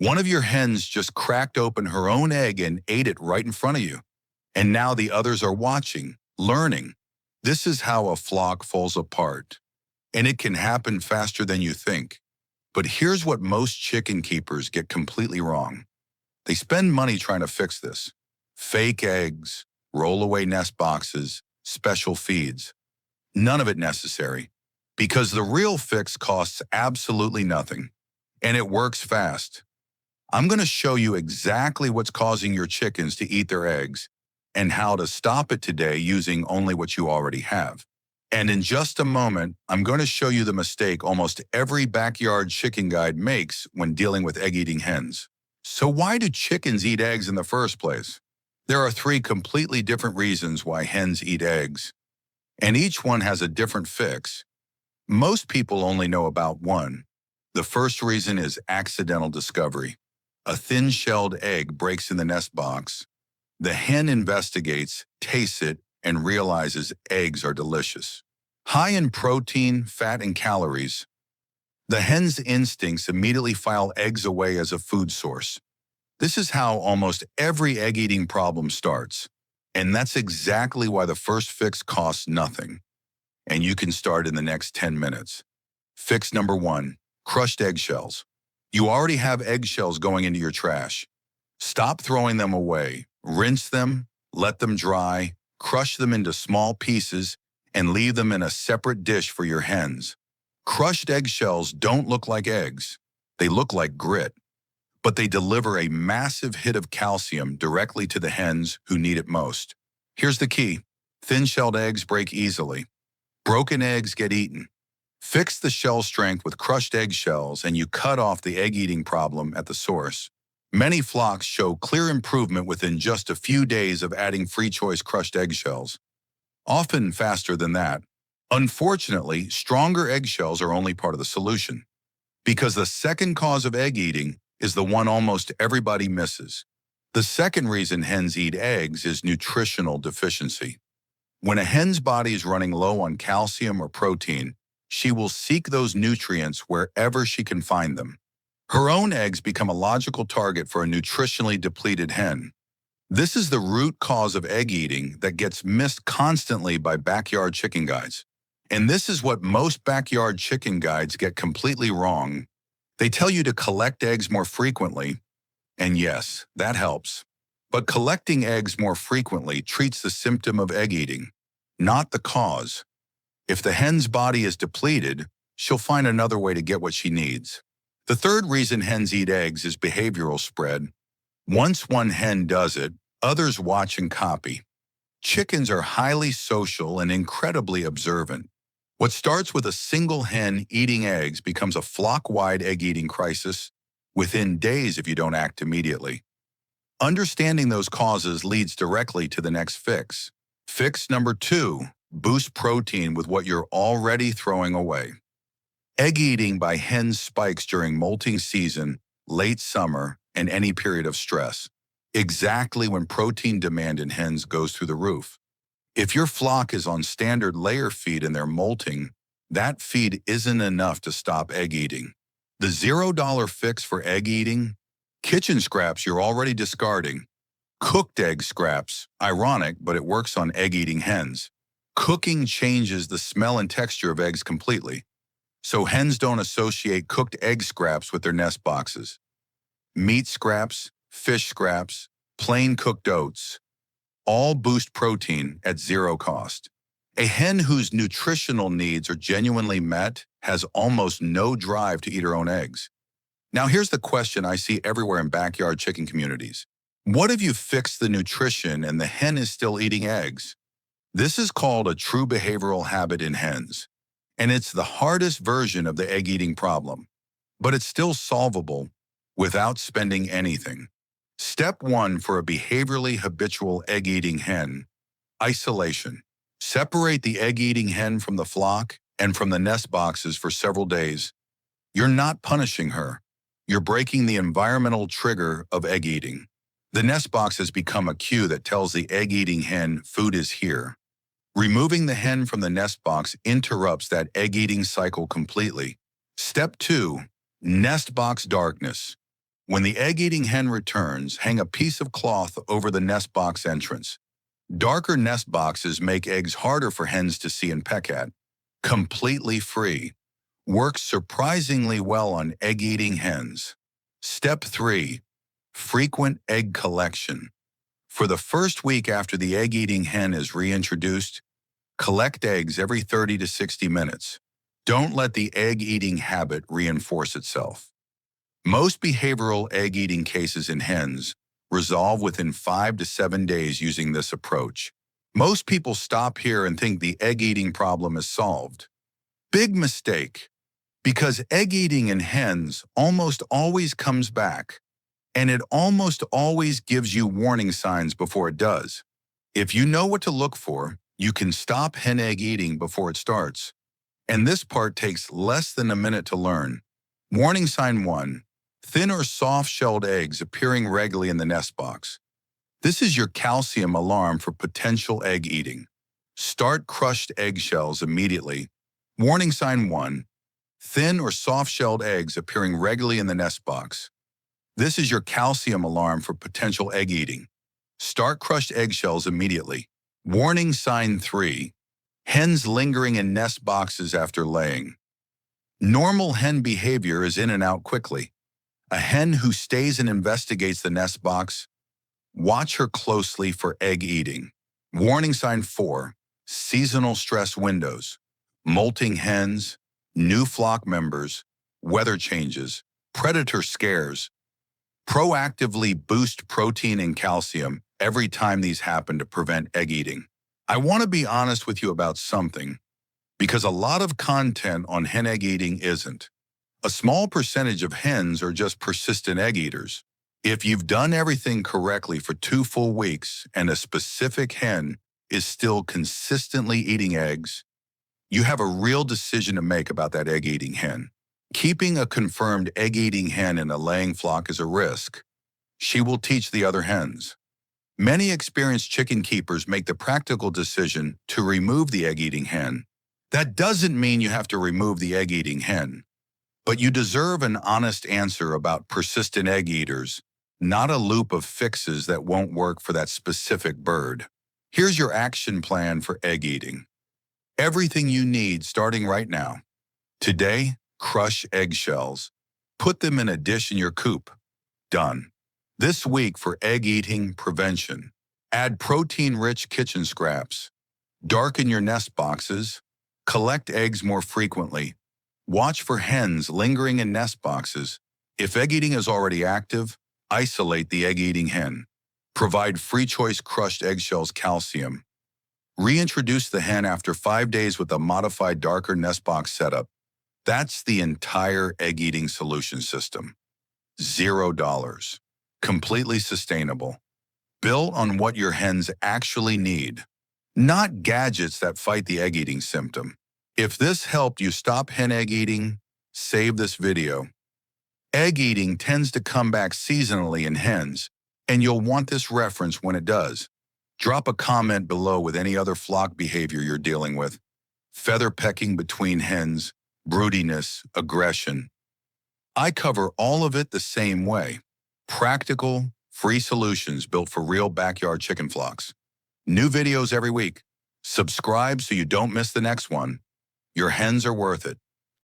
One of your hens just cracked open her own egg and ate it right in front of you. And now the others are watching, learning. This is how a flock falls apart. And it can happen faster than you think. But here's what most chicken keepers get completely wrong. They spend money trying to fix this. Fake eggs, roll-away nest boxes, special feeds. None of it necessary. Because the real fix costs absolutely nothing. And it works fast. I'm going to show you exactly what's causing your chickens to eat their eggs and how to stop it today using only what you already have. And in just a moment, I'm going to show you the mistake almost every backyard chicken guide makes when dealing with egg-eating hens. So why do chickens eat eggs in the first place? There are 3 completely different reasons why hens eat eggs, and each one has a different fix. Most people only know about one. The first reason is accidental discovery. A thin-shelled egg breaks in the nest box. The hen investigates, tastes it, and realizes eggs are delicious. High in protein, fat, and calories, the hen's instincts immediately file eggs away as a food source. This is how almost every egg-eating problem starts. And that's exactly why the first fix costs nothing. And you can start in the next 10 minutes. Fix number 1, crushed eggshells. You already have eggshells going into your trash. Stop throwing them away. Rinse them, let them dry, crush them into small pieces, and leave them in a separate dish for your hens. Crushed eggshells don't look like eggs. They look like grit. But they deliver a massive hit of calcium directly to the hens who need it most. Here's the key. Thin-shelled eggs break easily. Broken eggs get eaten. Fix the shell strength with crushed eggshells and you cut off the egg-eating problem at the source. Many flocks show clear improvement within just a few days of adding free-choice crushed eggshells, often faster than that. Unfortunately, stronger eggshells are only part of the solution, because the second cause of egg eating is the one almost everybody misses. The second reason hens eat eggs is nutritional deficiency. When a hen's body is running low on calcium or protein, she will seek those nutrients wherever she can find them. Her own eggs become a logical target for a nutritionally depleted hen. This is the root cause of egg eating that gets missed constantly by backyard chicken guides. And this is what most backyard chicken guides get completely wrong. They tell you to collect eggs more frequently, and yes, that helps. But collecting eggs more frequently treats the symptom of egg eating, not the cause. If the hen's body is depleted, she'll find another way to get what she needs. The third reason hens eat eggs is behavioral spread. Once one hen does it, others watch and copy. Chickens are highly social and incredibly observant. What starts with a single hen eating eggs becomes a flock-wide egg-eating crisis within days if you don't act immediately. Understanding those causes leads directly to the next fix. Fix number 2, boost protein with what you're already throwing away. Egg eating by hens spikes during molting season, late summer, and any period of stress, exactly when protein demand in hens goes through the roof. If your flock is on standard layer feed and they're molting, that feed isn't enough to stop egg eating. The $0 fix for egg eating? Kitchen scraps you're already discarding. Cooked egg scraps, ironic, but it works on egg-eating hens. Cooking changes the smell and texture of eggs completely, so hens don't associate cooked egg scraps with their nest boxes. Meat scraps, fish scraps, plain cooked oats, all boost protein at 0 cost. A hen whose nutritional needs are genuinely met has almost no drive to eat her own eggs. Now here's the question I see everywhere in backyard chicken communities. What if you fixed the nutrition and the hen is still eating eggs? This is called a true behavioral habit in hens, and it's the hardest version of the egg-eating problem, but it's still solvable without spending anything. Step 1 for a behaviorally habitual egg-eating hen: isolation. Separate the egg-eating hen from the flock and from the nest boxes for several days. You're not punishing her. You're breaking the environmental trigger of egg eating. The nest box has become a cue that tells the egg-eating hen food is here. Removing the hen from the nest box interrupts that egg-eating cycle completely. Step 2, nest box darkness. When the egg-eating hen returns, hang a piece of cloth over the nest box entrance. Darker nest boxes make eggs harder for hens to see and peck at. Completely free. Works surprisingly well on egg-eating hens. Step 3. Frequent egg collection. For the first week after the egg-eating hen is reintroduced, collect eggs every 30 to 60 minutes. Don't let the egg-eating habit reinforce itself. Most behavioral egg-eating cases in hens resolve within 5 to 7 days using this approach. Most people stop here and think the egg-eating problem is solved. Big mistake, because egg-eating in hens almost always comes back, and it almost always gives you warning signs before it does. If you know what to look for, you can stop hen egg eating before it starts. And this part takes less than a minute to learn. Warning sign 1. Thin or soft-shelled eggs appearing regularly in the nest box. This is your calcium alarm for potential egg eating. Start crushed eggshells immediately. Warning sign 1. Thin or soft-shelled eggs appearing regularly in the nest box. This is your calcium alarm for potential egg eating. Start crushed eggshells immediately. Warning sign 3. Hens lingering in nest boxes after laying. Normal hen behavior is in and out quickly. A hen who stays and investigates the nest box, watch her closely for egg eating. Warning sign 4. Seasonal stress windows. Molting hens, new flock members, weather changes, predator scares. Proactively boost protein and calcium every time these happen to prevent egg eating. I want to be honest with you about something, because a lot of content on hen egg eating isn't. A small percentage of hens are just persistent egg eaters. If you've done everything correctly for 2 full weeks and a specific hen is still consistently eating eggs, you have a real decision to make about that egg-eating hen. Keeping a confirmed egg-eating hen in a laying flock is a risk. She will teach the other hens. Many experienced chicken keepers make the practical decision to remove the egg-eating hen. That doesn't mean you have to remove the egg-eating hen, but you deserve an honest answer about persistent egg eaters, not a loop of fixes that won't work for that specific bird. Here's your action plan for egg eating. Everything you need starting right now. Today, crush eggshells. Put them in a dish in your coop. Done. This week for egg eating prevention. Add protein-rich kitchen scraps. Darken your nest boxes. Collect eggs more frequently. Watch for hens lingering in nest boxes. If egg eating is already active, isolate the egg-eating hen. Provide free-choice crushed eggshells calcium. Reintroduce the hen after 5 days with a modified darker nest box setup. That's the entire egg-eating solution system. $0. Completely sustainable. Built on what your hens actually need, not gadgets that fight the egg-eating symptom. If this helped you stop hen egg eating, save this video. Egg eating tends to come back seasonally in hens, and you'll want this reference when it does. Drop a comment below with any other flock behavior you're dealing with. Feather pecking between hens, broodiness, aggression. I cover all of it the same way. Practical, free solutions built for real backyard chicken flocks. New videos every week. Subscribe so you don't miss the next one. Your hens are worth it.